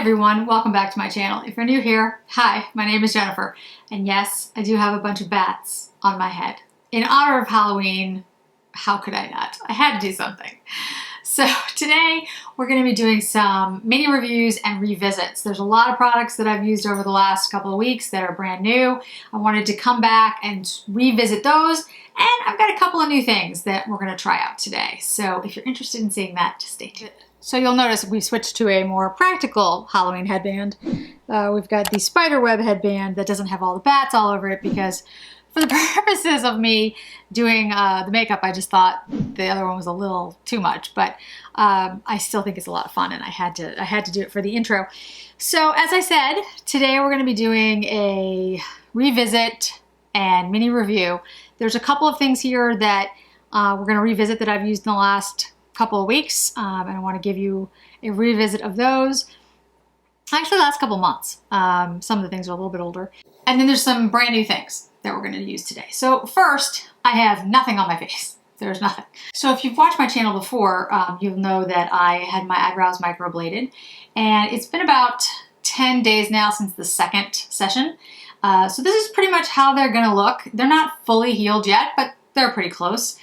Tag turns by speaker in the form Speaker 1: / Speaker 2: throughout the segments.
Speaker 1: everyone, welcome back to my channel. If you're new here, hi, my name is Jennifer, and yes, I do have a bunch of bats on my head. In honor of Halloween, how could I not? I had to do something. So today we're going to be doing some mini reviews and revisits. There's a lot of products that I've used over the last couple of weeks that are brand new. I wanted to come back and revisit those, and I've got a couple of new things that we're going to try out today. So if you're interested in seeing that, just stay tuned. So you'll notice we switched to a more practical Halloween headband. We've got the spiderweb headband that doesn't have all the bats all over it because for the purposes of me doing the makeup, I just thought the other one was a little too much, but I still think it's a lot of fun and I had to do it for the intro. So as I said, today we're going to be doing a revisit and mini review. There's a couple of things here that we're going to revisit that I've used in the last couple of weeks, and I want to give you a revisit of those. Actually, the last couple of months. Some of the things are a little bit older. And then there's some brand new things that we're going to use today. So first, I have nothing on my face. There's nothing. So if you've watched my channel before, you'll know that I had my eyebrows microbladed, and it's been about 10 days now since the second session. So this is pretty much how they're going to look. They're not fully healed yet, but they're pretty close.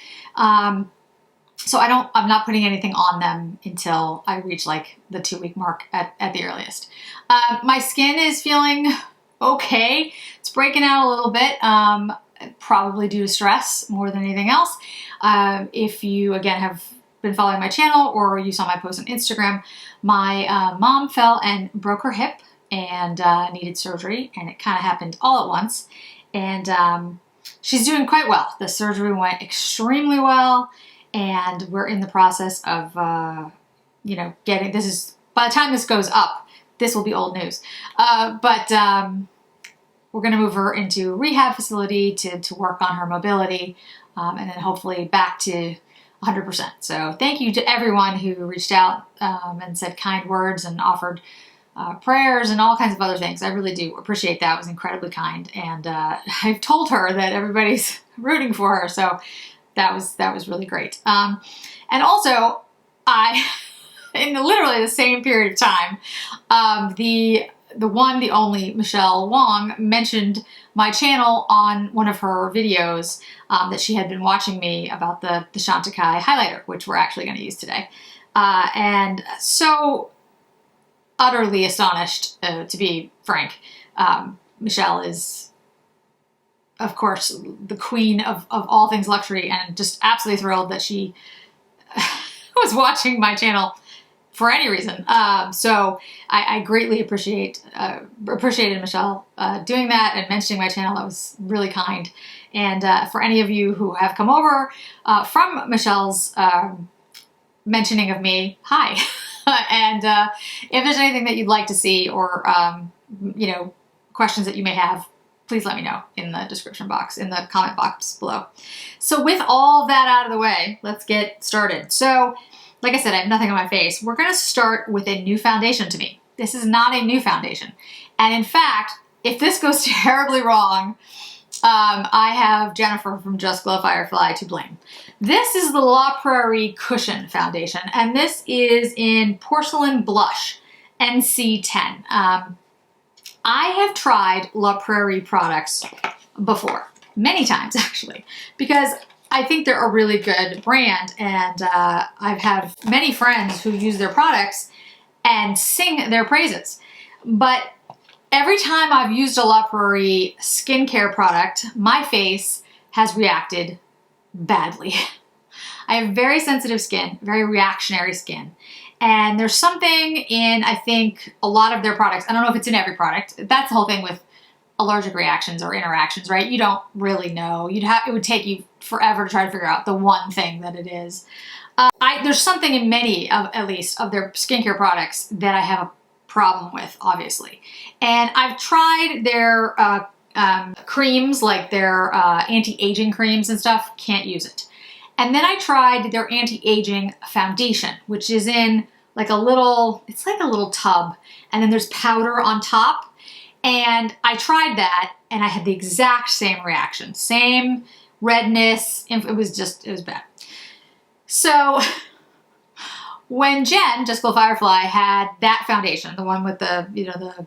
Speaker 1: So I'm not putting anything on them until I reach like the 2-week mark at the earliest. My skin is feeling okay. It's breaking out a little bit, probably due to stress more than anything else. If you, again, have been following my channel or you saw my post on Instagram, my mom fell and broke her hip and needed surgery, and it kind of happened all at once. And she's doing quite well. The surgery went extremely well, and we're in the process of, getting, by the time this goes up, this will be old news. But we're going to move her into a rehab facility to work on her mobility, and then hopefully back to 100%. So thank you to everyone who reached out and said kind words and offered prayers and all kinds of other things. I really do appreciate that. It was incredibly kind. And I've told her that everybody's rooting for her. So that was really great. And also, in literally the same period of time, the only Michelle Wong mentioned my channel on one of her videos that she had been watching me about the Chantecaille highlighter, which we're actually going to use today. And so utterly astonished, to be frank. Michelle is, of course, the queen of all things luxury, and just absolutely thrilled that she was watching my channel for any reason. So I greatly appreciated Michelle doing that and mentioning my channel. That was really kind. And for any of you who have come over from Michelle's mentioning of me, hi. And if there's anything that you'd like to see or, questions that you may have, please let me know in the description box, in the comment box below. So with all that out of the way, let's get started. So, like I said, I have nothing on my face. We're going to start with a new foundation to me. This is not a new foundation. And in fact, if this goes terribly wrong, I have Jennifer from Just Glow Firefly to blame. This is the La Prairie Cushion Foundation, and this is in Porcelain Blush, NC10. I have tried La Prairie products before, many times actually, because I think they're a really good brand, and I've had many friends who use their products and sing their praises. But every time I've used a La Prairie skincare product, my face has reacted badly. I have very sensitive skin, very reactionary skin. And there's something in, I think, a lot of their products. I don't know if it's in every product. That's the whole thing with allergic reactions or interactions, right? You don't really know. It would take you forever to try to figure out the one thing that it is. There's something in many, at least, of their skincare products that I have a problem with, obviously. And I've tried their creams, like their anti-aging creams and stuff. Can't use it. And then I tried their anti-aging foundation, which is in like it's like a little tub, and then there's powder on top. And I tried that, and I had the exact same reaction, same redness. It was bad. So when Jen, Just Glow Firefly, had that foundation, the one with the, you know, the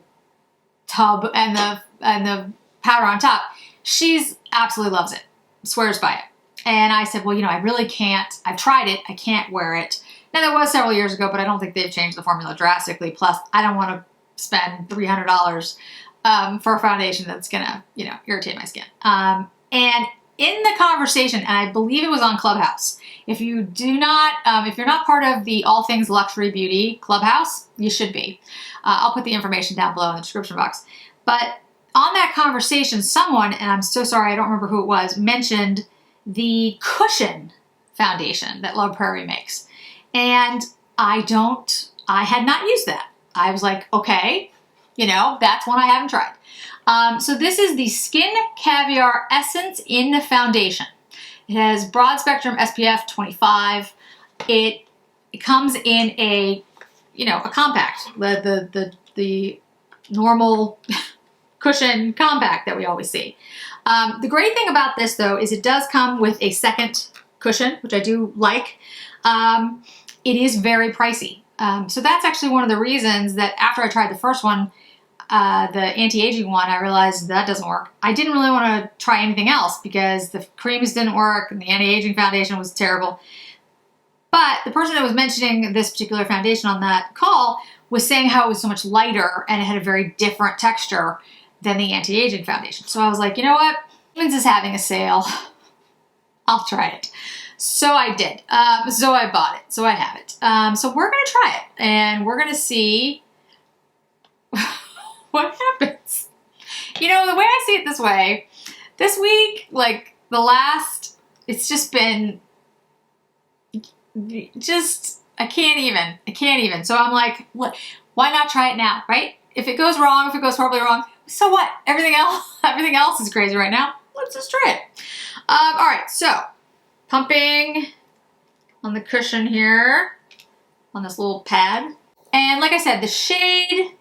Speaker 1: tub and the powder on top, she's absolutely loves it, swears by it. And I said, well, you know, I really can't, I've tried it, I can't wear it. Now that was several years ago, but I don't think they've changed the formula drastically. Plus, I don't want to spend $300 for a foundation that's gonna, you know, irritate my skin. And in the conversation, and I believe it was on Clubhouse, if you do not, if you're not part of the All Things Luxury Beauty Clubhouse, you should be. I'll put the information down below in the description box. But on that conversation, someone, and I'm so sorry, I don't remember who it was, mentioned the cushion foundation that La Prairie makes. And I had not used that. I was like, okay, you know, that's one I haven't tried. So this is the Skin Caviar Essence in the Foundation. It has broad spectrum SPF 25. It comes in a, you know, a compact, the normal cushion compact that we always see. The great thing about this though is it does come with a second cushion, which I do like. It is very pricey. So that's actually one of the reasons that after I tried the first one, the anti-aging one, I realized that doesn't work. I didn't really want to try anything else because the creams didn't work and the anti-aging foundation was terrible. But the person that was mentioning this particular foundation on that call was saying how it was so much lighter and it had a very different texture than the anti-aging foundation. So I was like, you know what? Siemens is having a sale. I'll try it. So I did. So I bought it. So I have it. So we're going to try it and we're going to see what happens. You know, the way I see it this way, this week, like the last, it's just been, I can't even. So I'm like, what? Why not try it now, right? If it goes wrong, if it goes horribly wrong, so what? Everything else is crazy right now. Let's just try it. All right, so pumping on the cushion here, on this little pad. And like I said, the shade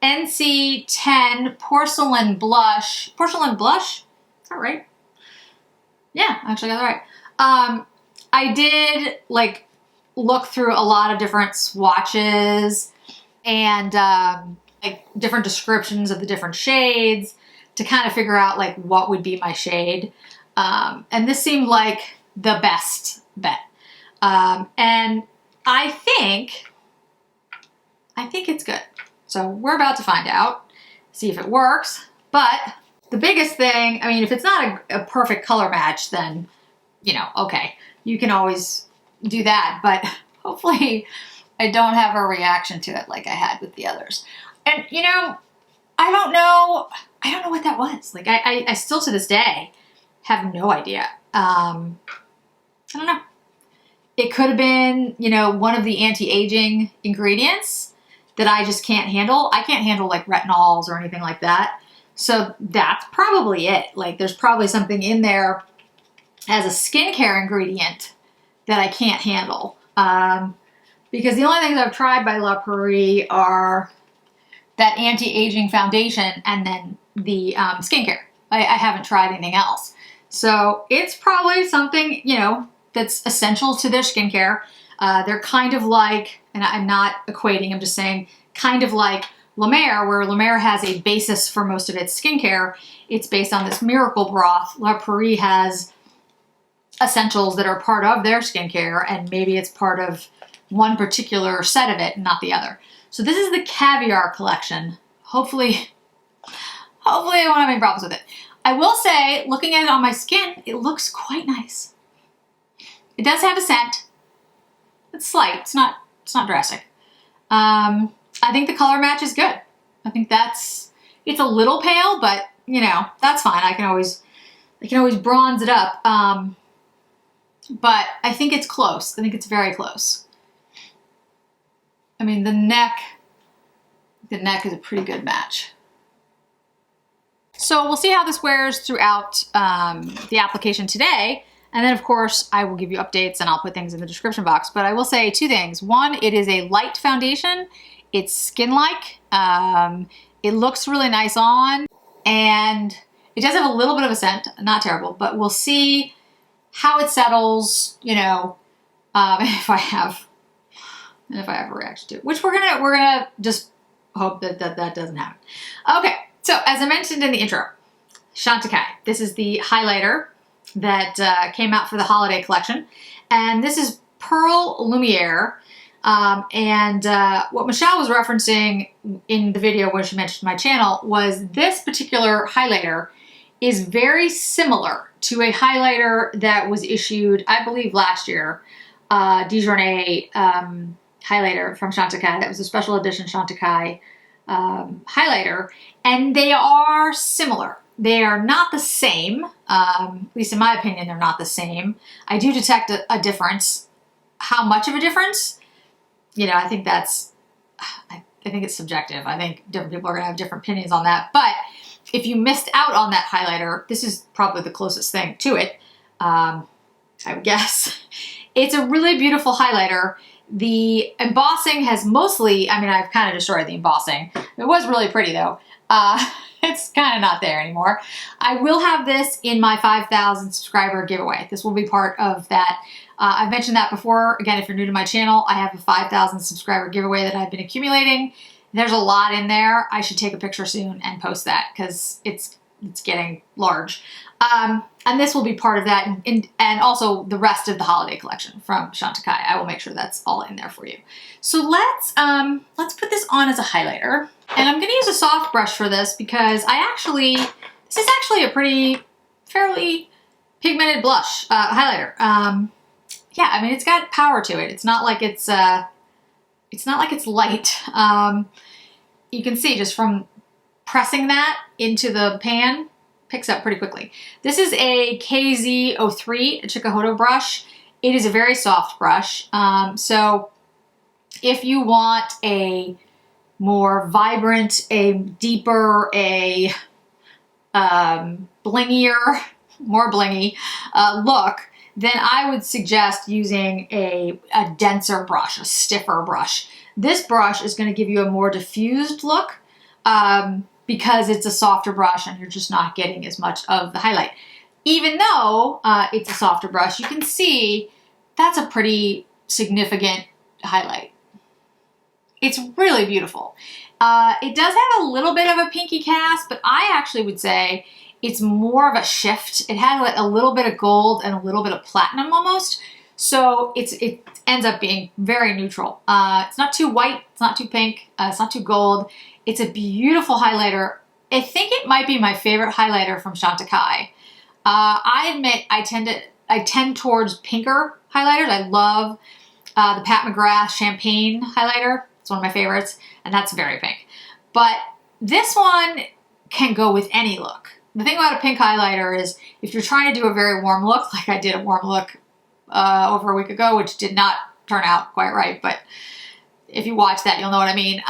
Speaker 1: NC10 Porcelain Blush. Porcelain Blush? Is that right? Yeah, I actually got that right. I did like look through a lot of different swatches and like different descriptions of the different shades to kind of figure out like what would be my shade. And this seemed like the best bet. And I think it's good. So we're about to find out, see if it works. But the biggest thing, I mean, if it's not a perfect color match, then, you know, okay, you can always do that. But hopefully I don't have a reaction to it like I had with the others. And, you know, I don't know what that was. Like, I still to this day have no idea. I don't know. It could have been, you know, one of the anti-aging ingredients that I just can't handle. I can't handle like retinols or anything like that. So that's probably it. Like there's probably something in there as a skincare ingredient that I can't handle. Because the only things I've tried by La Prairie are that anti-aging foundation and then the skincare. I haven't tried anything else. So it's probably something, you know, that's essential to their skincare. They're kind of like, and I'm not equating, I'm just saying, kind of like La Mer, where La Mer has a basis for most of its skincare. It's based on this miracle broth. La Prairie has essentials that are part of their skincare, and maybe it's part of one particular set of it, not the other. So this is the Caviar collection. Hopefully I won't have any problems with it. I will say, looking at it on my skin, it looks quite nice. It does have a scent. It's slight. It's not drastic. I think the color match is good. I think it's a little pale, but you know, that's fine. I can always bronze it up. But I think it's close. I think it's very close. I mean, the neck is a pretty good match. So we'll see how this wears throughout the application today. And then of course I will give you updates and I'll put things in the description box. But I will say two things. One, it is a light foundation. It's skin-like. It looks really nice on, and it does have a little bit of a scent, not terrible, but we'll see how it settles, you know, if I have and if I have a reaction to it, which we're gonna just hope that that doesn't happen. Okay, so as I mentioned in the intro, Chantecaille. This is the highlighter that came out for the holiday collection, and this is Pearl Lumiere. What Michelle was referencing in the video when she mentioned my channel was this particular highlighter is very similar to a highlighter that was issued, I believe, last year, Dijournée highlighter from Chantecaille. That was a special edition Chantecaille highlighter, and they are similar. They are not the same, at least in my opinion, they're not the same. I do detect a difference. How much of a difference? You know, I think that's, I think it's subjective. I think different people are gonna have different opinions on that. But if you missed out on that highlighter, this is probably the closest thing to it, I would guess. It's a really beautiful highlighter. The embossing has mostly, I mean, I've kind of destroyed the embossing. It was really pretty though. It's kind of not there anymore. I will have this in my 5,000 subscriber giveaway. This will be part of that. I've mentioned that before. Again, if you're new to my channel, I have a 5,000 subscriber giveaway that I've been accumulating. There's a lot in there. I should take a picture soon and post that because it's getting large. And this will be part of that, and also the rest of the holiday collection from Chantecaille. I will make sure that's all in there for you. So let's put this on as a highlighter. And I'm gonna use a soft brush for this because this is actually a fairly pigmented blush, highlighter. Yeah, I mean, it's got power to it. It's not like it's light. You can see just from pressing that into the pan, picks up pretty quickly. This is a KZ03 Chikuhodo brush. It is a very soft brush. So if you want a more vibrant, a deeper, a blingier, more blingy look, then I would suggest using a denser brush, a stiffer brush. This brush is going to give you a more diffused look because it's a softer brush and you're just not getting as much of the highlight. Even though it's a softer brush, you can see that's a pretty significant highlight. It's really beautiful. It does have a little bit of a pinky cast, but I actually would say it's more of a shift. It has like a little bit of gold and a little bit of platinum almost. So it ends up being very neutral. It's not too white, it's not too pink, it's not too gold. It's a beautiful highlighter. I think it might be my favorite highlighter from Chantecaille. I admit I tend towards pinker highlighters. I love the Pat McGrath Champagne highlighter. It's one of my favorites, and that's very pink. But this one can go with any look. The thing about a pink highlighter is if you're trying to do a very warm look, like I did a warm look over a week ago, which did not turn out quite right, but if you watch that, you'll know what I mean.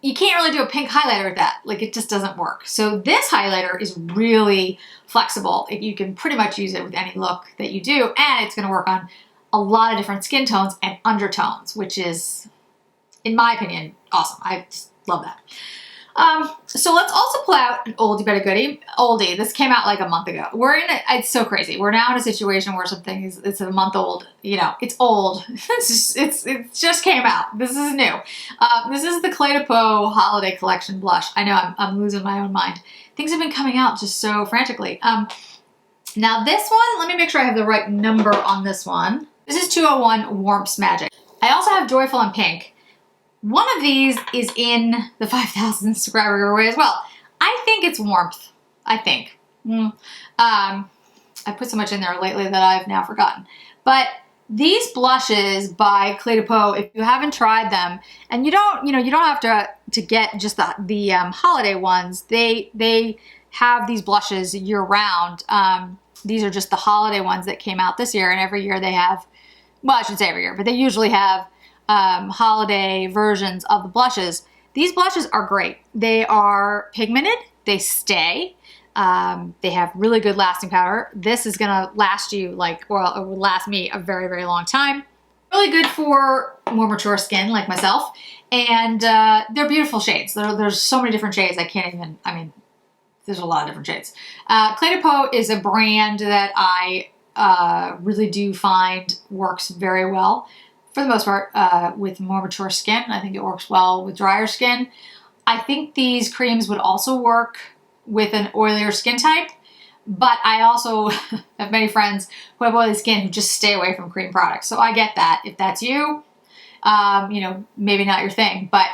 Speaker 1: You can't really do a pink highlighter with that. Like, it just doesn't work. So this highlighter is really flexible. You can pretty much use it with any look that you do, and it's going to work on a lot of different skin tones and undertones, which is, in my opinion, awesome. I just love that. So let's also pull out an oldie but a goodie. Oldie, this came out like a month ago. It's so crazy. We're now in a situation where something it's a month old, you know, it's old. It just came out. This is new. This is the Clé de Peau Holiday Collection blush. I know I'm losing my own mind. Things have been coming out just so frantically. Now this one, let me make sure I have the right number on this one. This is 201 Warmth Magic. I also have Joyful in Pink. One of these is in the 5,000 subscriber giveaway as well. I think it's Warmth. I think. I put so much in there lately that I've now forgotten. But these blushes by Clé de Peau, if you haven't tried them, and you don't have to get just the holiday ones. They have these blushes year round. These are just the holiday ones that came out this year, and every year they have, well, I shouldn't say every year, but they usually have holiday versions of the blushes. These blushes are great. They are pigmented, they stay, they have really good lasting power. This is gonna last you it would last me a very, very long time. Really good for more mature skin like myself, and they're beautiful shades. There's so many different shades, there's a lot of different shades. Clé de Peau is a brand that I really do find works very well for the most part, with more mature skin. I think it works well with drier skin. I think these creams would also work with an oilier skin type, but I also have many friends who have oily skin who just stay away from cream products. So I get that. If that's you, you know, maybe not your thing, but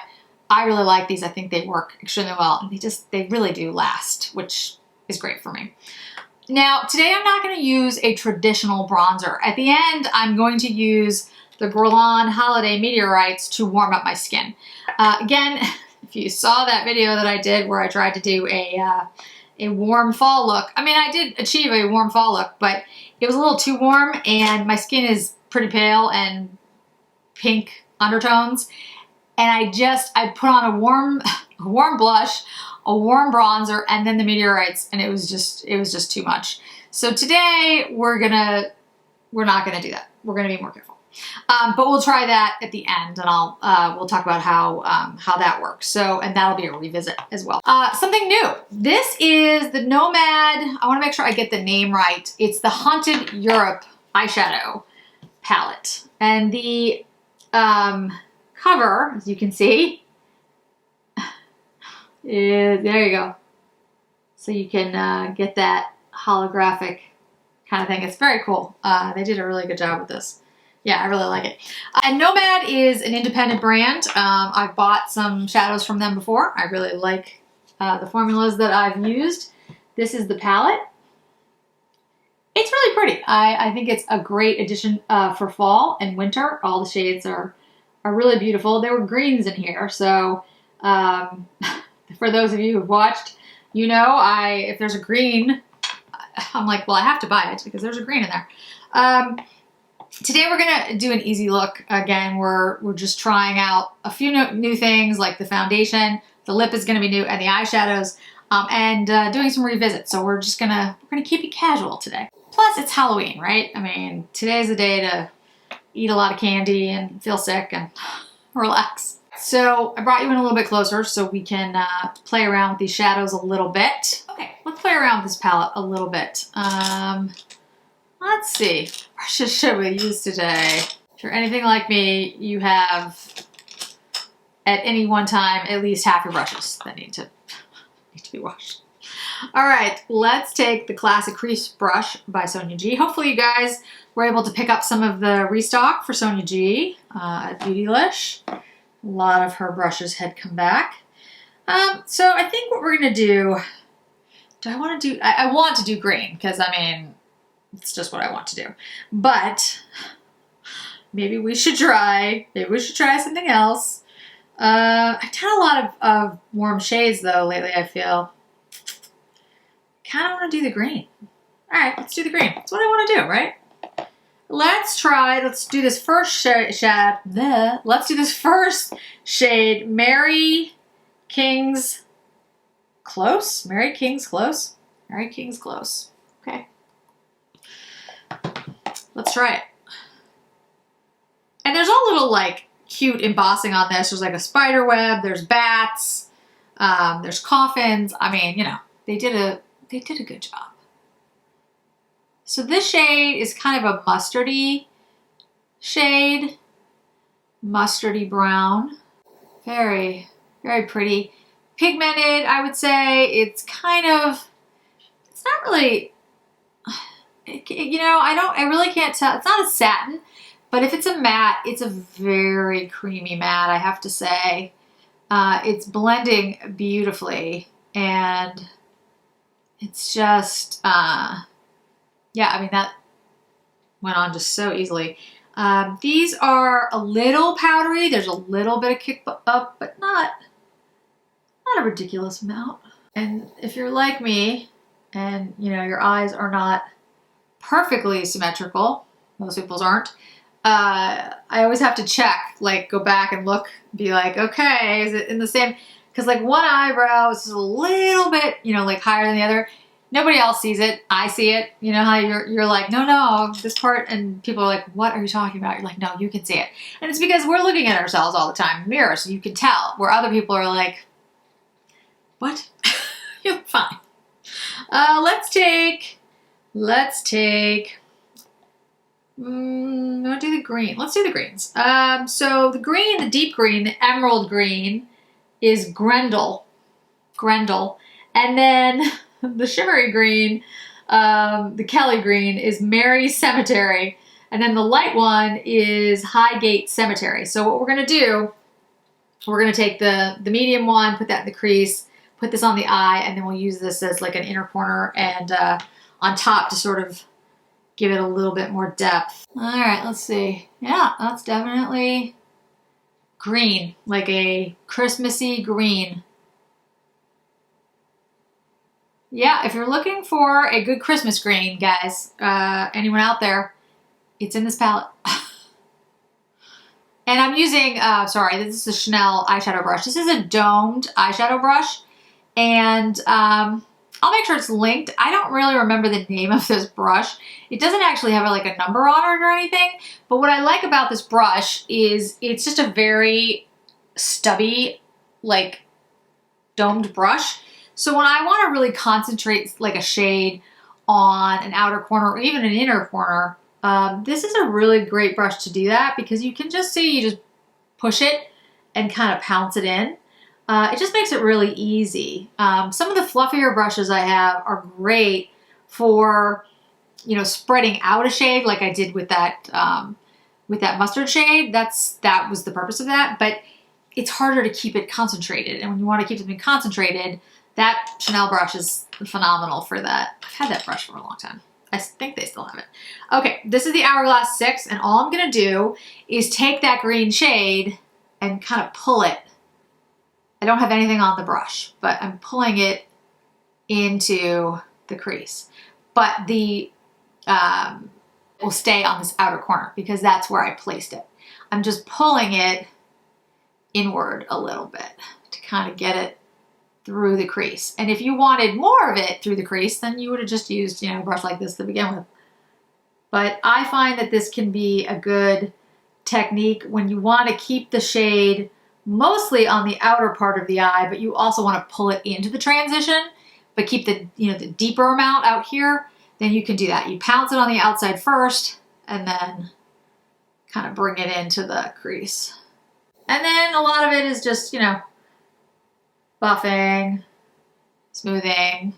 Speaker 1: I really like these. I think they work extremely well, and they really do last, which is great for me. Now, today I'm not going to use a traditional bronzer. At the end, I'm going to use the Guerlain Holiday Meteorites to warm up my skin. Again, if you saw that video that I did where I tried to do a warm fall look, I mean, I did achieve a warm fall look, but it was a little too warm, and my skin is pretty pale and pink undertones. And I put on a warm blush, a warm bronzer, and then the meteorites, and it was just too much. So today we're not gonna do that. We're gonna be more careful. But we'll try that at the end, and we'll talk about how that works. So, and that'll be a revisit as well. Something new. This is the Nomad. I want to make sure I get the name right. It's the Haunted Europe eyeshadow palette, and the cover, as you can see, there you go. So you can get that holographic kind of thing. It's very cool. They did a really good job with this. Yeah, I really like it. And Nomad is an independent brand. I've bought some shadows from them before. I really like the formulas that I've used. This is the palette. It's really pretty. I think it's a great addition for fall and winter. All the shades are really beautiful. There were greens in here, so for those of you who've watched, you know, if there's a green, I'm like, well, I have to buy it because there's a green in there. Today we're gonna do an easy look. Again, we're just trying out a few new things, like the foundation, the lip is gonna be new, and the eyeshadows, and doing some revisits. So we're gonna keep it casual today. Plus, it's Halloween, right? I mean, today's the day to eat a lot of candy and feel sick and relax. So I brought you in a little bit closer so we can play around with these shadows a little bit. Okay, let's play around with this palette a little bit. Let's see, what brushes should we use today? If you're anything like me, you have at any one time at least half your brushes that need to be washed. All right, let's take the classic crease brush by Sonia G. Hopefully you guys were able to pick up some of the restock for Sonia G at Beautylish. A lot of her brushes had come back. So I think what we're gonna do, I want to do green, because I mean, it's just what I want to do. But maybe we should try something else. I've done a lot of warm shades though lately, I feel. Kind of want to do the green. All right, let's do the green. That's what I want to do, right? Let's do this first shade. Let's do this first shade, Mary King's Close. Mary King's Close. Mary King's Close. Okay. Let's try it. And there's all little like cute embossing on this. There's like a spider web. There's bats. There's coffins. I mean, you know, they did a good job. So this shade is kind of a mustardy shade, mustardy brown. Very, very pretty. Pigmented, I would say. It's not really, you know, I really can't tell. It's not a satin, but if it's a matte, it's a very creamy matte, I have to say. It's blending beautifully, and it's just, yeah, I mean, that went on just so easily. These are a little powdery. There's a little bit of kick up, but not a ridiculous amount. And if you're like me, and you know, your eyes are not perfectly symmetrical, most people's aren't, I always have to check, like go back and look, be like, okay, is it in the same, because like one eyebrow is a little bit, you know, like higher than the other. Nobody else sees it. I see it. You know how you're like, no, this part, and people are like, what are you talking about? You're like, no, you can see it. And it's because we're looking at ourselves all the time in the mirror, so you can tell, where other people are like, what? You're fine. Let's take I'll do the green. Let's do the greens. So the green, the deep green, the emerald green is Grendel. And then the shimmery green, the Kelly green is Mary's Cemetery. And then the light one is Highgate Cemetery. So what we're gonna do, we're gonna take the medium one, put that in the crease, put this on the eye, and then we'll use this as like an inner corner and on top to sort of give it a little bit more depth. All right, let's see. Yeah, that's definitely green, like a Christmassy green. Yeah, if you're looking for a good Christmas green, guys, anyone out there, it's in this palette. And I'm using, sorry, this is a Chanel eyeshadow brush. This is a domed eyeshadow brush. And I'll make sure it's linked. I don't really remember the name of this brush. It doesn't actually have like a number on it or anything. But what I like about this brush is it's just a very stubby, like domed brush. So when I want to really concentrate like a shade on an outer corner or even an inner corner, this is a really great brush to do that because you can just see, you just push it and kind of pounce it in. It just makes it really easy. Some of the fluffier brushes I have are great for, you know, spreading out a shade like I did with that mustard shade. That was the purpose of that, but it's harder to keep it concentrated. And when you want to keep something concentrated, that Chanel brush is phenomenal for that. I've had that brush for a long time. I think they still have it. Okay, this is the Hourglass 6, and all I'm gonna do is take that green shade and kind of pull it. I don't have anything on the brush, but I'm pulling it into the crease. But the will stay on this outer corner because that's where I placed it. I'm just pulling it inward a little bit to kind of get it through the crease. And if you wanted more of it through the crease, then you would have just used, you know, a brush like this to begin with. But I find that this can be a good technique when you want to keep the shade mostly on the outer part of the eye, but you also want to pull it into the transition, but keep the, you know, the deeper amount out here, then you can do that. You pounce it on the outside first and then kind of bring it into the crease. And then a lot of it is just, you know, buffing, smoothing,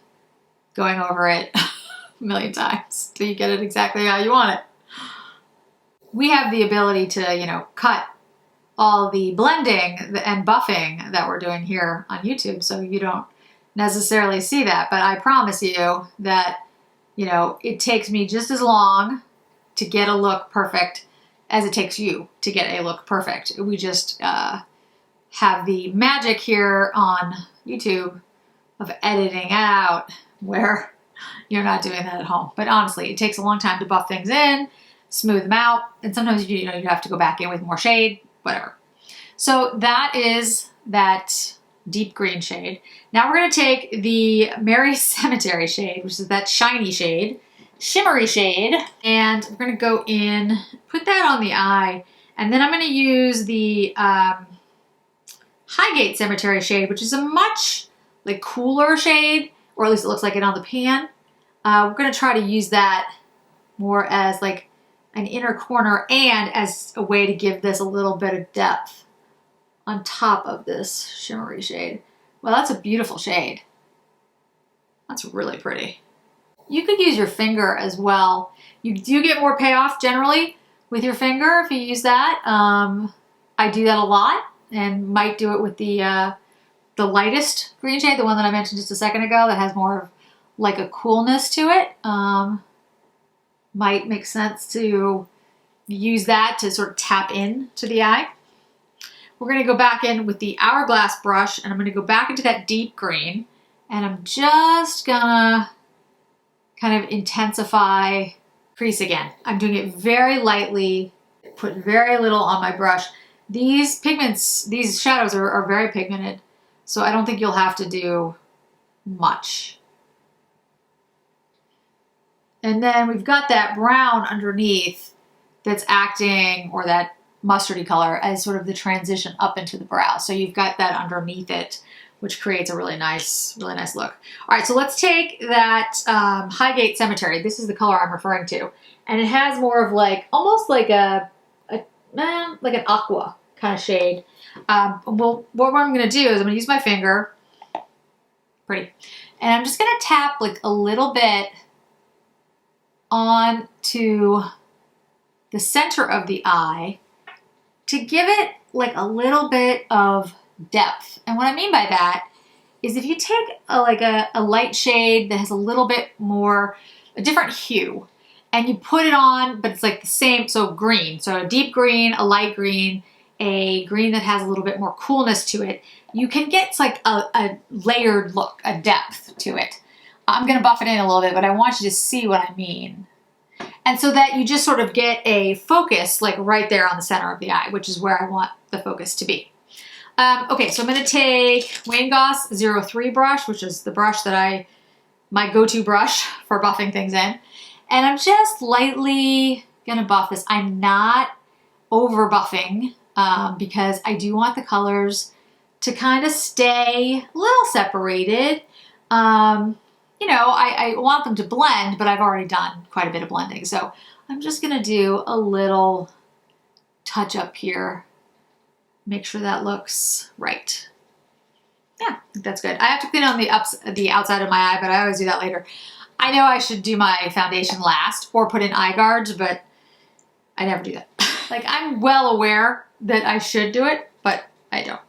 Speaker 1: going over it a million times till you get it exactly how you want it. We have the ability to, you know, cut all the blending and buffing that we're doing here on YouTube, so you don't necessarily see that, but I promise you that, you know, it takes me just as long to get a look perfect as it takes you to get a look perfect. We just have the magic here on YouTube of editing out where you're not doing that at home. But honestly, it takes a long time to buff things in, smooth them out, and sometimes you know you have to go back in with more shade, whatever. So that is that deep green shade. Now we're going to take the Mary's Cemetery shade, which is that shiny shade, shimmery shade, and we're going to go in, put that on the eye, and then I'm going to use the Highgate Cemetery shade, which is a much like cooler shade, or at least it looks like it on the pan. We're going to try to use that more as like an inner corner and as a way to give this a little bit of depth on top of this shimmery shade. Well, that's a beautiful shade. That's really pretty. You could use your finger as well. You do get more payoff generally with your finger if you use that. I do that a lot and might do it with the lightest green shade, the one that I mentioned just a second ago that has more of like a coolness to it. Might make sense to use that to sort of tap in to the eye. We're going to go back in with the Hourglass brush, and I'm going to go back into that deep green, and I'm just going to kind of intensify crease again. I'm doing it very lightly, put very little on my brush. These pigments, these shadows are very pigmented, so I don't think you'll have to do much. And then we've got that brown underneath that's acting, or that mustardy color, as sort of the transition up into the brow. So you've got that underneath it which creates a really nice look. All right, so let's take that Highgate Cemetery. This is the color I'm referring to. And it has more of like, almost like like an aqua kind of shade. Well, what I'm gonna do is I'm gonna use my finger, pretty, and I'm just gonna tap like a little bit onto the center of the eye to give it like a little bit of depth. And what I mean by that is if you take a light shade that has a little bit more, a different hue, and you put it on, but it's like the same, so green, so a deep green, a light green, a green that has a little bit more coolness to it, you can get like a layered look, a depth to it. I'm gonna buff it in a little bit, but I want you to see what I mean. And so that you just sort of get a focus like right there on the center of the eye, which is where I want the focus to be. Okay, so I'm gonna take Wayne Goss 03 brush, which is the brush that my go-to brush for buffing things in. And I'm just lightly gonna buff this. I'm not over buffing because I do want the colors to kind of stay a little separated. You know, I want them to blend, but I've already done quite a bit of blending. So I'm just gonna do a little touch up here. Make sure that looks right. Yeah, I think that's good. I have to clean on the outside of my eye, but I always do that later. I know I should do my foundation last or put in eye guards, but I never do that. Like, I'm well aware that I should do it, but I don't.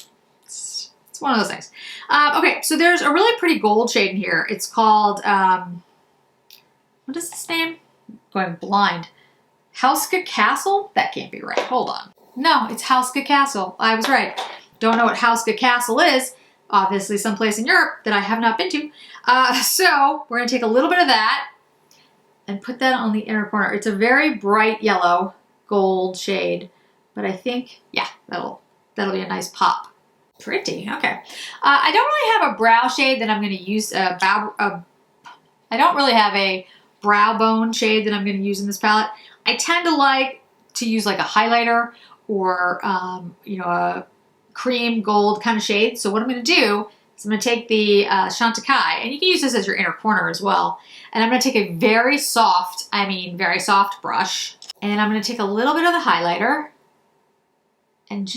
Speaker 1: It's one of those things. Okay, so there's a really pretty gold shade in here. It's called, what is this name? I'm going blind. Hauska Castle? That can't be right. Hold on. No, it's Hauska Castle. I was right. Don't know what Hauska Castle is. Obviously someplace in Europe that I have not been to. So we're gonna take a little bit of that and put that on the inner corner. It's a very bright yellow gold shade, but I think, yeah, that'll be a nice pop. Pretty, okay. I don't really have a brow shade that I'm gonna use, I don't really have a brow bone shade that I'm gonna use in this palette. I tend to like to use like a highlighter or, you know, a cream gold kind of shade. So what I'm going to do is I'm going to take the Chantecaille, and you can use this as your inner corner as well. And I'm going to take a very soft brush, and I'm going to take a little bit of the highlighter and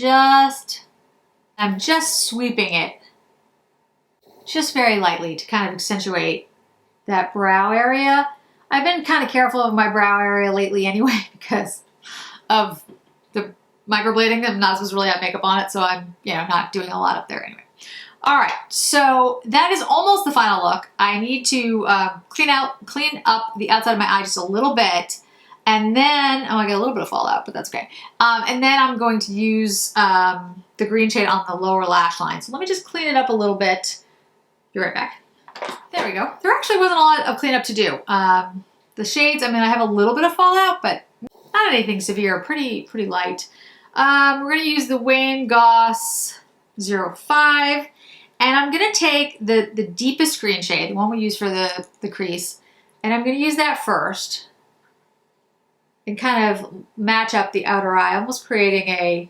Speaker 1: I'm just sweeping it just very lightly to kind of accentuate that brow area. I've been kind of careful of my brow area lately anyway because of the microblading. I'm not supposed to really have makeup on it, so I'm, you know, not doing a lot up there anyway. All right, so that is almost the final look. I need to clean up the outside of my eye just a little bit, and then, oh, I got a little bit of fallout, but that's okay. And then I'm going to use the green shade on the lower lash line. So let me just clean it up a little bit. Be right back. There we go. There actually wasn't a lot of cleanup to do. The shades, I mean, I have a little bit of fallout, but not anything severe, pretty light. We're going to use the Wayne Goss 05, and I'm going to take the deepest green shade, the one we use for the crease, and I'm going to use that first and kind of match up the outer eye, almost creating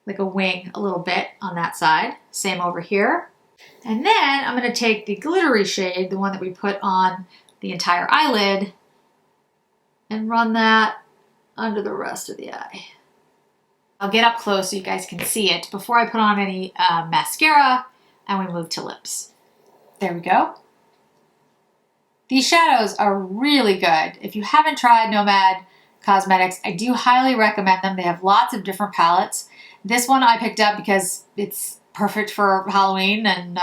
Speaker 1: like a wing a little bit on that side. Same over here. And then I'm going to take the glittery shade, the one that we put on the entire eyelid, and run that under the rest of the eye. I'll get up close so you guys can see it before I put on any mascara, and we move to lips. There we go. These shadows are really good. If you haven't tried Nomad Cosmetics, I do highly recommend them. They have lots of different palettes. This one I picked up because it's perfect for Halloween and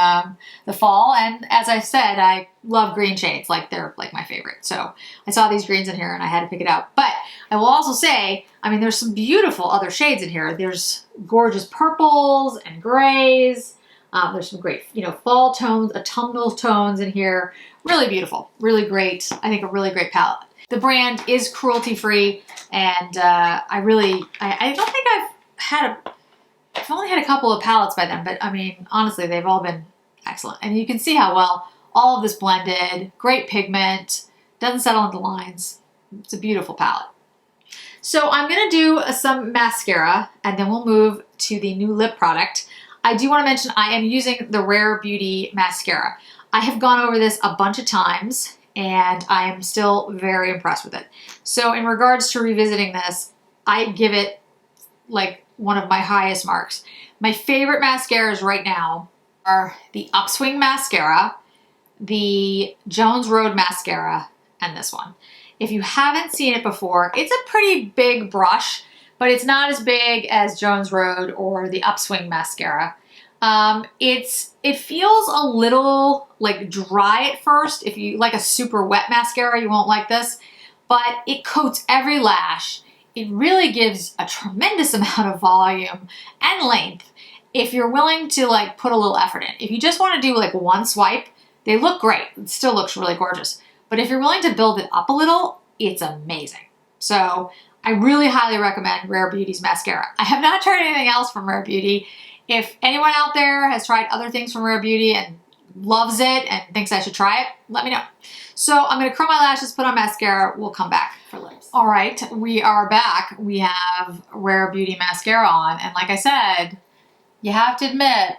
Speaker 1: the fall, and as I said, I love green shades. Like, they're like my favorite. So I saw these greens in here and I had to pick it out. But I will also say, I mean, there's some beautiful other shades in here. There's gorgeous purples and grays. There's some great, you know, fall tones, autumnal tones in here. Really beautiful, really great. I think a really great palette. The brand is cruelty-free, and I don't think I've only had a couple of palettes by them, but I mean, honestly, they've all been excellent. And you can see how well all of this blended, great pigment, doesn't settle into lines. It's a beautiful palette. So I'm gonna do some mascara, and then we'll move to the new lip product. I do want to mention I am using the Rare Beauty mascara. I have gone over this a bunch of times and I am still very impressed with it. So in regards to revisiting this, I give it like one of my highest marks. My favorite mascaras right now are the Upswing mascara, the Jones Road mascara, and this one. If you haven't seen it before, it's a pretty big brush, but it's not as big as Jones Road or the Upswing mascara. It feels a little like dry at first. If you like a super wet mascara, you won't like this, but it coats every lash. It really gives a tremendous amount of volume and length if you're willing to like put a little effort in. If you just want to do like one swipe, they look great. It still looks really gorgeous. But if you're willing to build it up a little, it's amazing. So I really highly recommend Rare Beauty's mascara. I have not tried anything else from Rare Beauty. If anyone out there has tried other things from Rare Beauty and loves it and thinks I should try it, let me know. So I'm going to curl my lashes, put on mascara. We'll come back for lips. All right, we are back. We have Rare Beauty mascara on. And like I said, you have to admit,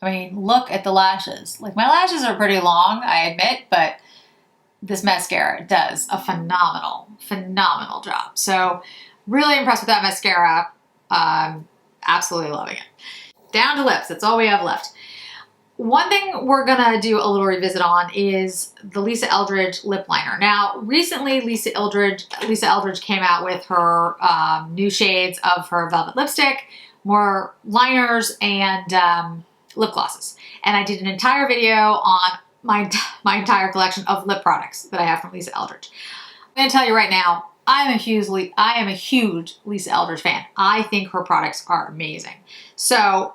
Speaker 1: I mean, look at the lashes. Like my lashes are pretty long, I admit, but this mascara does a phenomenal, phenomenal job. So really impressed with that mascara. Absolutely loving it. Down to lips. That's all we have left. One thing we're gonna do a little revisit on is the Lisa Eldridge lip liner. Now, recently Lisa Eldridge came out with her new shades of her velvet lipstick, more liners, and lip glosses. And I did an entire video on my entire collection of lip products that I have from Lisa Eldridge. I'm gonna tell you right now, I am a huge Lisa Eldridge fan. I think her products are amazing. So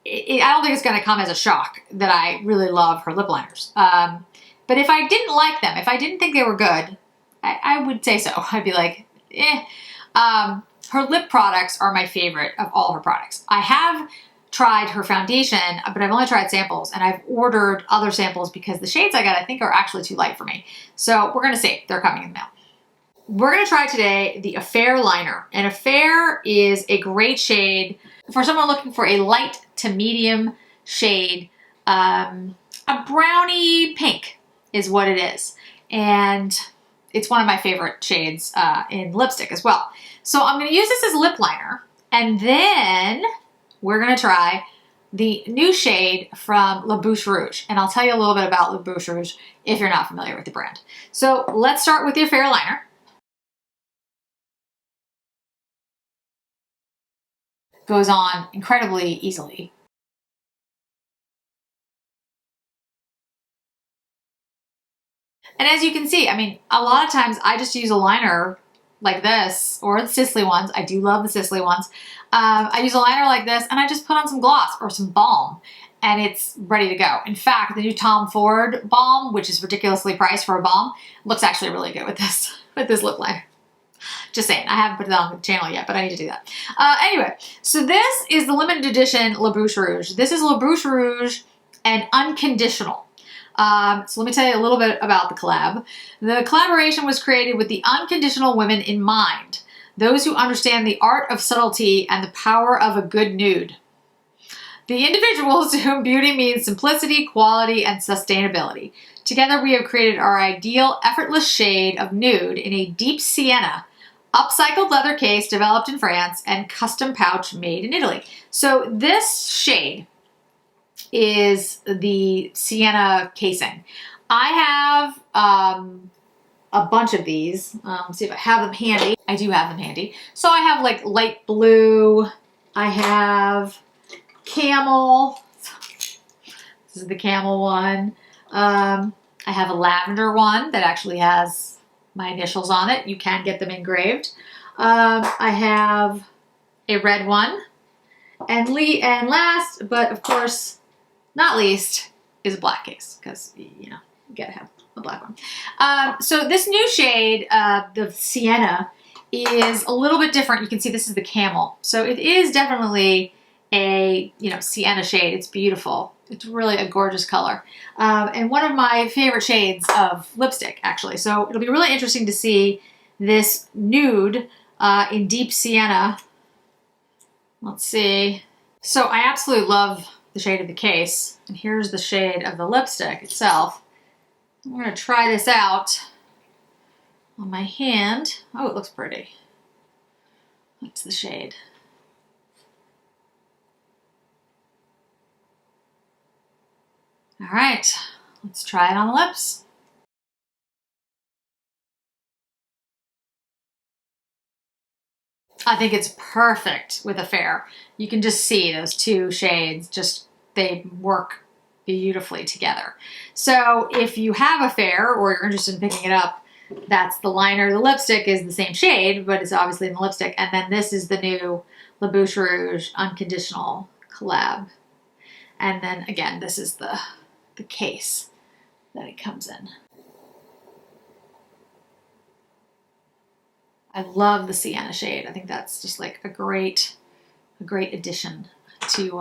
Speaker 1: I don't think it's going to come as a shock that I really love her lip liners. But if I didn't like them, if I didn't think they were good, I would say so. I'd be like, eh. Her lip products are my favorite of all her products. I have tried her foundation, but I've only tried samples, and I've ordered other samples because the shades I got, I think, are actually too light for me. So we're going to see. They're coming in the mail. We're going to try today the Affair liner. And Affair is a great shade for someone looking for a light to medium shade. A brownie pink is what it is. And it's one of my favorite shades in lipstick as well. So I'm going to use this as lip liner. And then we're going to try the new shade from La Bouche Rouge. And I'll tell you a little bit about La Bouche Rouge if you're not familiar with the brand. So let's start with the Affair liner. Goes on incredibly easily. And as you can see, I mean, a lot of times I just use a liner like this, or the Sisley ones. I do love the Sisley ones. I use a liner like this, and I just put on some gloss or some balm, and it's ready to go. In fact, the new Tom Ford balm, which is ridiculously priced for a balm, looks actually really good with this lip liner. Just saying, I haven't put it on the channel yet, but I need to do that. Anyway, so this is the limited edition La Bouche Rouge. This is La Bouche Rouge and Unconditional. So let me tell you a little bit about the collab. The collaboration was created with the unconditional women in mind, those who understand the art of subtlety and the power of a good nude. The individuals to whom beauty means simplicity, quality, and sustainability. Together we have created our ideal, effortless shade of nude in a deep sienna, upcycled leather case developed in France, and custom pouch made in Italy. So this shade is the sienna casing. I have a bunch of these. Let's see if I have them handy. I do have them handy. So I have like light blue. I have camel. This is the camel one. I have a lavender one that actually has my initials on it. You can get them engraved. I have a red one. And last, but of course not least, is a black case, because, you know, you gotta have a black one. So this new shade, the Sienna, is a little bit different. You can see this is the camel. So it is definitely a, you know, sienna shade. It's beautiful. It's really a gorgeous color. And one of my favorite shades of lipstick, actually. So it'll be really interesting to see this nude in deep sienna Let's see. So I absolutely love the shade of the case, and here's the shade of the lipstick itself. I'm gonna try this out on my hand. Oh, it looks pretty. That's the shade. All right, let's try it on the lips. I think it's perfect with a fair. You can just see those two shades, they work beautifully together. So if you have a fair or you're interested in picking it up, that's the liner. The lipstick is the same shade, but it's obviously in the lipstick. And then this is the new La Bouche Rouge Unconditional collab. And then again, this is the case that it comes in. I love the sienna shade. I think that's just like a great addition to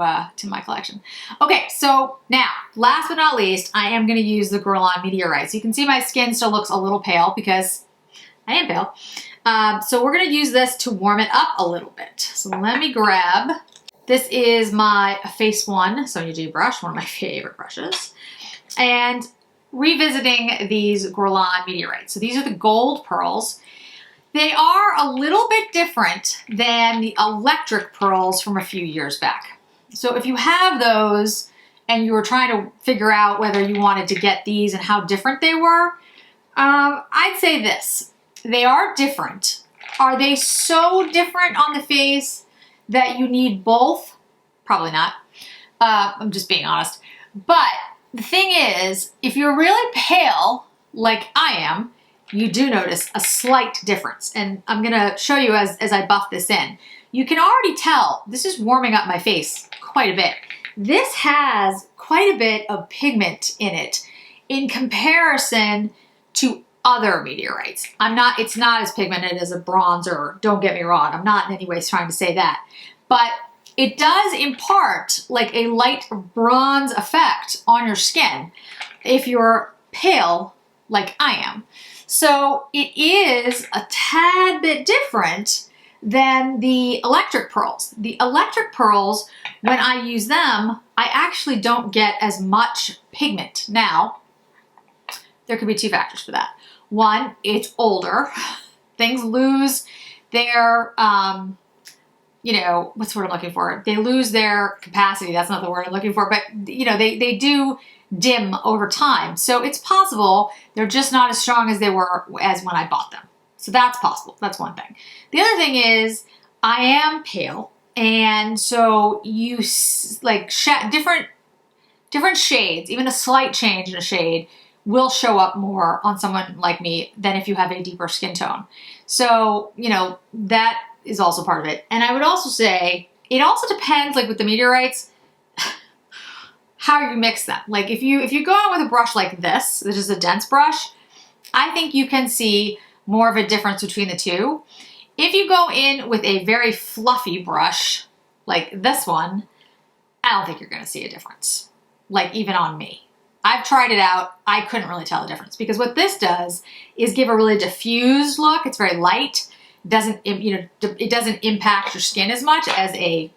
Speaker 1: my collection. Okay, so now, last but not least, I am gonna use the Guerlain Meteorite. So you can see my skin still looks a little pale because I am pale. So we're gonna use this to warm it up a little bit. So let me grab, this is my Face One Sonia G brush, one of my favorite brushes. And revisiting these Guerlain Meteorites. So these are the gold pearls. They are a little bit different than the electric pearls from a few years back. So if you have those and you were trying to figure out whether you wanted to get these and how different they were, I'd say this. They are different. Are they so different on the face that you need both? Probably not. I'm just being honest. But the thing is, if you're really pale, like I am, you do notice a slight difference. And I'm gonna show you as I buff this in. You can already tell this is warming up my face quite a bit. This has quite a bit of pigment in it in comparison to other meteorites. It's not as pigmented as a bronzer, don't get me wrong. I'm not in any way trying to say that. But it does impart like a light bronze effect on your skin if you're pale like I am. So it is a tad bit different than the electric pearls. The electric pearls, when I use them, I actually don't get as much pigment. Now, there could be two factors for that. One, it's older. Things lose their, you know, what's the word I'm looking for? They lose their capacity. That's not the word I'm looking for, but you know, they do dim over time. So it's possible they're just not as strong as they were as when I bought them. So that's possible. That's one thing. The other thing is I am pale. And so you like different shades, even a slight change in a shade will show up more on someone like me than if you have a deeper skin tone. So, you know, that is also part of it. And I would also say it also depends, like with the meteorites, how you mix them. Like if you go out with a brush like this, which is a dense brush, I think you can see more of a difference between the two. If you go in with a very fluffy brush like this one, I don't think you're gonna see a difference. Like even on me. I've tried it out, I couldn't really tell the difference because what this does is give a really diffused look. It's very light. It doesn't impact your skin as much as a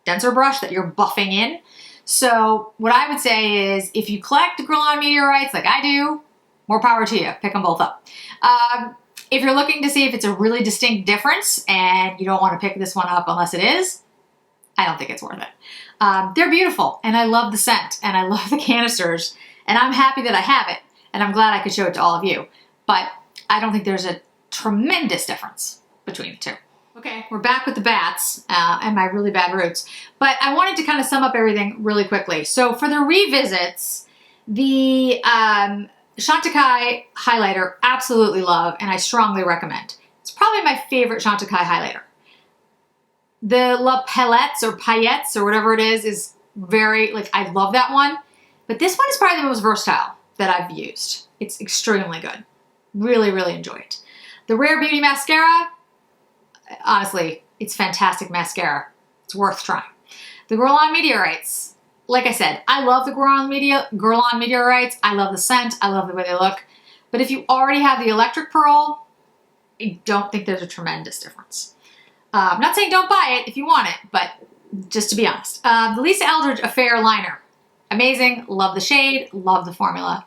Speaker 1: denser brush that you're buffing in. So what I would say is if you collect Guerlain meteorites like I do, more power to you. Pick them both up. If you're looking to see if it's a really distinct difference and you don't want to pick this one up unless it is, I don't think it's worth it. They're beautiful and I love the scent and I love the canisters and I'm happy that I have it and I'm glad I could show it to all of you. But I don't think there's a tremendous difference between the two. Okay, we're back with the bats and my really bad roots. But I wanted to kind of sum up everything really quickly. So for the revisits, the Chantecaille highlighter, absolutely love, and I strongly recommend. It's probably my favorite Chantecaille highlighter. The La Palettes or Paillettes or whatever it is very, like, I love that one. But this one is probably the most versatile that I've used. It's extremely good. Really, really enjoy it. The Rare Beauty mascara, honestly, it's fantastic mascara. It's worth trying. The Guerlain Meteorites, like I said, I love the Guerlain Meteorites. I love the scent. I love the way they look. But if you already have the electric pearl, I don't think there's a tremendous difference. I'm not saying don't buy it if you want it, but just to be honest. The Lisa Eldridge Affair Liner. Amazing. Love the shade. Love the formula.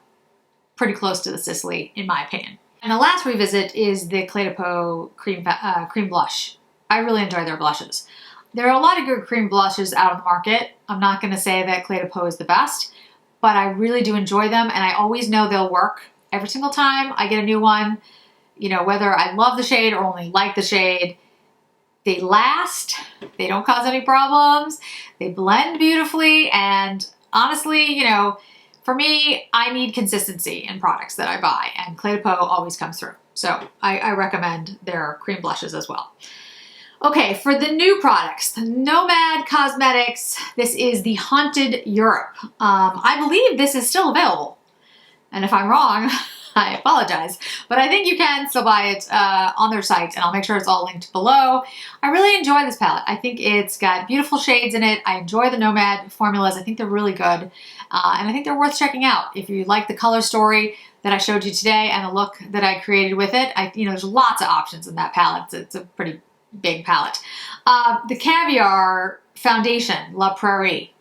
Speaker 1: Pretty close to the Sicily, in my opinion. And the last revisit is the Clé de Peau cream blush. I really enjoy their blushes. There are a lot of good cream blushes out on the market. I'm not going to say that Clé de Peau is the best, but I really do enjoy them, and I always know they'll work every single time I get a new one. You know, whether I love the shade or only like the shade, they last, they don't cause any problems, they blend beautifully, and honestly, you know, for me, I need consistency in products that I buy, and Clé de Peau always comes through. So I recommend their cream blushes as well. Okay, for the new products, the Nomad Cosmetics, this is the Haunted Europe. I believe this is still available. And if I'm wrong, I apologize. But I think you can still buy it on their site, and I'll make sure it's all linked below. I really enjoy this palette. I think it's got beautiful shades in it. I enjoy the Nomad formulas. I think they're really good. And I think they're worth checking out. If you like the color story that I showed you today and the look that I created with it, you know, there's lots of options in that palette. It's a pretty big palette. The Caviar Foundation, La Prairie.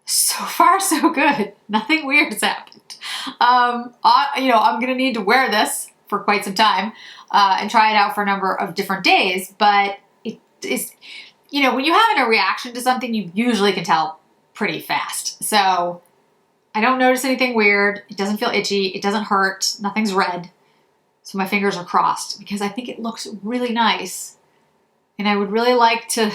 Speaker 1: So far, so good. Nothing weird has happened. You know, I'm going to need to wear this for quite some time and try it out for a number of different days. But it is, you know, when you're having a reaction to something, you usually can tell pretty fast. So I don't notice anything weird. It doesn't feel itchy. It doesn't hurt. Nothing's red. So my fingers are crossed because I think it looks really nice. And I would really like to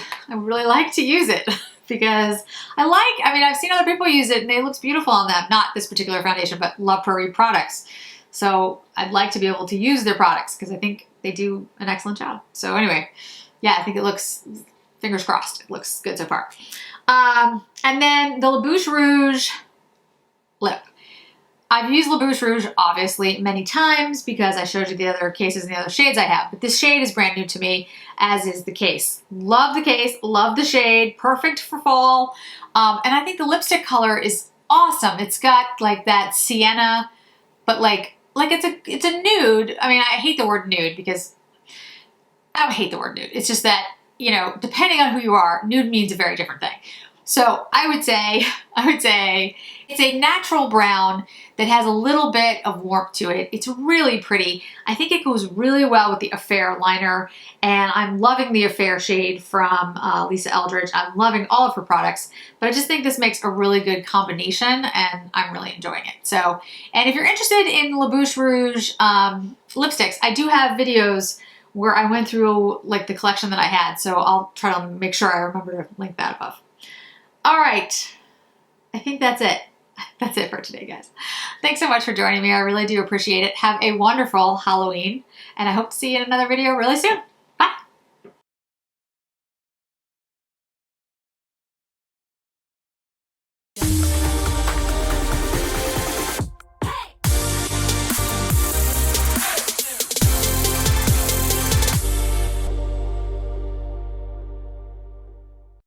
Speaker 1: use it because I mean, I've seen other people use it and it looks beautiful on them. Not this particular foundation, but La Prairie products. So I'd like to be able to use their products because I think they do an excellent job. So anyway, yeah, I think it looks, fingers crossed, it looks good so far. And then the La Bouche Rouge lip. I've used La Bouche Rouge, obviously, many times because I showed you the other cases and the other shades I have. But this shade is brand new to me, as is the case. Love the case, love the shade, perfect for fall. And I think the lipstick color is awesome. It's got like that sienna, but like it's a nude. I mean, I hate the word nude because I don't hate the word nude. It's just that, you know, depending on who you are, nude means a very different thing. So I would say it's a natural brown that has a little bit of warmth to it. It's really pretty. I think it goes really well with the Affair liner, and I'm loving the Affair shade from Lisa Eldridge. I'm loving all of her products, but I just think this makes a really good combination, and I'm really enjoying it. So, and if you're interested in La Bouche Rouge lipsticks, I do have videos where I went through like the collection that I had, so I'll try to make sure I remember to link that above. All right, I think that's it. That's it for today, guys. Thanks so much for joining me. I really do appreciate it. Have a wonderful Halloween, and I hope to see you in another video really soon.